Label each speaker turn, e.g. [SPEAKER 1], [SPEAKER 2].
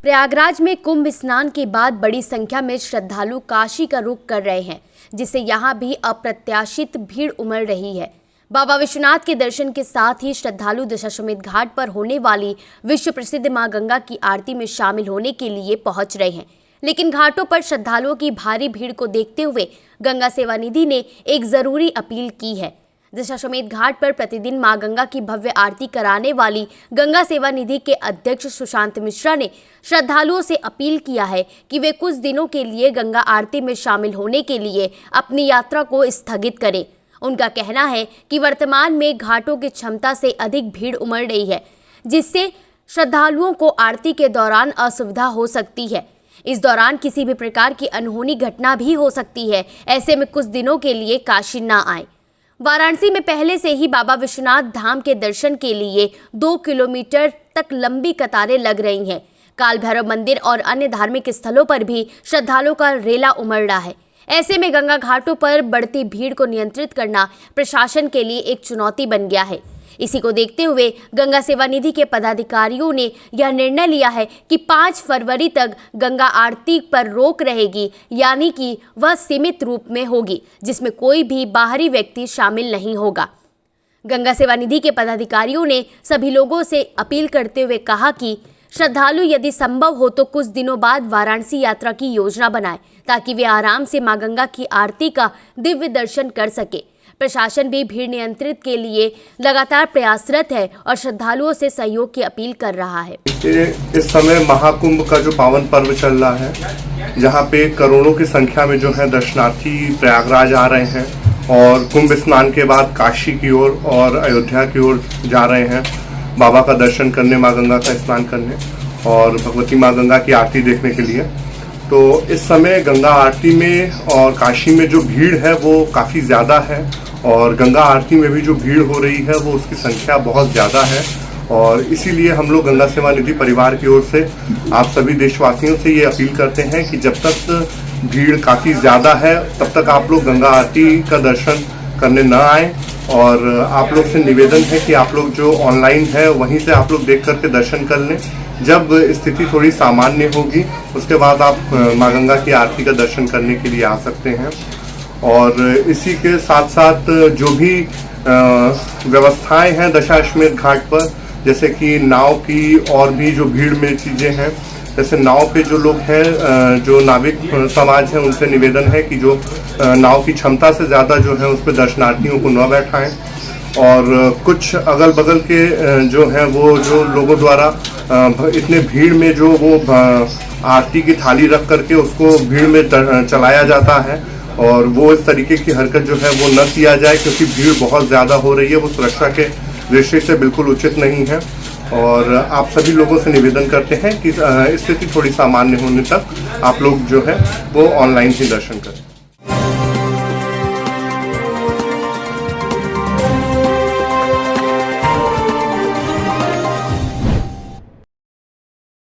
[SPEAKER 1] प्रयागराज में कुंभ स्नान के बाद बड़ी संख्या में श्रद्धालु काशी का रुख कर रहे हैं, जिससे यहां भी अप्रत्याशित भीड़ उमड़ रही है। बाबा विश्वनाथ के दर्शन के साथ ही श्रद्धालु दशाश्वमेध घाट पर होने वाली विश्व प्रसिद्ध मां गंगा की आरती में शामिल होने के लिए पहुंच रहे हैं। लेकिन घाटों पर श्रद्धालुओं की भारी भीड़ को देखते हुए गंगा सेवा निधि ने एक जरूरी अपील की है। दशाश्वमेध घाट पर प्रतिदिन मां गंगा की भव्य आरती कराने वाली गंगा सेवा निधि के अध्यक्ष सुशांत मिश्रा ने श्रद्धालुओं से अपील किया है कि वे कुछ दिनों के लिए गंगा आरती में शामिल होने के लिए अपनी यात्रा को स्थगित करें। उनका कहना है कि वर्तमान में घाटों की क्षमता से अधिक भीड़ उमड़ रही है, जिससे श्रद्धालुओं को आरती के दौरान असुविधा हो सकती है। इस दौरान किसी भी प्रकार की अनहोनी घटना भी हो सकती है। ऐसे में कुछ दिनों के लिए काशी न आए। वाराणसी में पहले से ही बाबा विश्वनाथ धाम के दर्शन के लिए 2 किलोमीटर तक लंबी कतारें लग रही हैं। काल भैरव मंदिर और अन्य धार्मिक स्थलों पर भी श्रद्धालुओं का रेला उमड़ रहा है। ऐसे में गंगा घाटों पर बढ़ती भीड़ को नियंत्रित करना प्रशासन के लिए एक चुनौती बन गया है। इसी को देखते हुए गंगा सेवा निधि के पदाधिकारियों ने यह निर्णय लिया है कि 5 फरवरी तक गंगा आरती पर रोक रहेगी, यानी कि वह सीमित रूप में होगी, जिसमें कोई भी बाहरी व्यक्ति शामिल नहीं होगा। गंगा सेवा निधि के पदाधिकारियों ने सभी लोगों से अपील करते हुए कहा कि श्रद्धालु यदि संभव हो तो कुछ दिनों बाद वाराणसी यात्रा की योजना बनाएं, ताकि वे आराम से मां गंगा की आरती का दिव्य दर्शन कर सके। प्रशासन भी भीड़ नियंत्रित के लिए लगातार प्रयासरत है और श्रद्धालुओं से सहयोग की अपील कर रहा है।
[SPEAKER 2] इस समय महाकुंभ का जो पावन पर्व चल रहा है, जहां पे करोड़ों की संख्या में जो है दर्शनार्थी प्रयागराज आ रहे हैं और कुंभ स्नान के बाद काशी की ओर और अयोध्या की ओर जा रहे हैं बाबा का दर्शन करने, माँ गंगा का स्नान करने और भगवती माँ गंगा की आरती देखने के लिए। तो इस समय गंगा आरती में और काशी में जो भीड़ है वो काफ़ी ज़्यादा है और गंगा आरती में भी जो भीड़ हो रही है वो उसकी संख्या बहुत ज़्यादा है। और इसीलिए हम लोग गंगा सेवा निधि परिवार की ओर से आप सभी देशवासियों से ये अपील करते हैं कि जब तक भीड़ काफ़ी ज़्यादा है तब तक आप लोग गंगा आरती का दर्शन करने न आए। और आप लोग से निवेदन है कि आप लोग जो ऑनलाइन है वहीं से आप लोग देख करके दर्शन कर लें। जब स्थिति थोड़ी सामान्य होगी उसके बाद आप माँ गंगा की आरती का दर्शन करने के लिए आ सकते हैं। और इसी के साथ साथ जो भी व्यवस्थाएं हैं दशाश्वमेध घाट पर, जैसे कि नाव की और भी जो भीड़ में चीज़ें हैं, जैसे नाव पे जो लोग हैं, जो नाविक समाज है, उनसे निवेदन है कि जो नाव की क्षमता से ज़्यादा जो है उस पर दर्शनार्थियों को न बैठाएं। और कुछ अगल बगल के जो हैं वो जो लोगों द्वारा इतने भीड़ में जो वो आरती की थाली रख करके उसको भीड़ में चलाया जाता है और वो इस तरीके की हरकत जो है वो न किया जाए, क्योंकि भीड़ बहुत ज़्यादा हो रही है। वो सुरक्षा के दृष्टि से बिल्कुल उचित नहीं है। और आप सभी लोगों से निवेदन करते हैं कि स्थिति थोड़ी सामान्य होने तक आप लोग जो है वो ऑनलाइन ही दर्शन करें।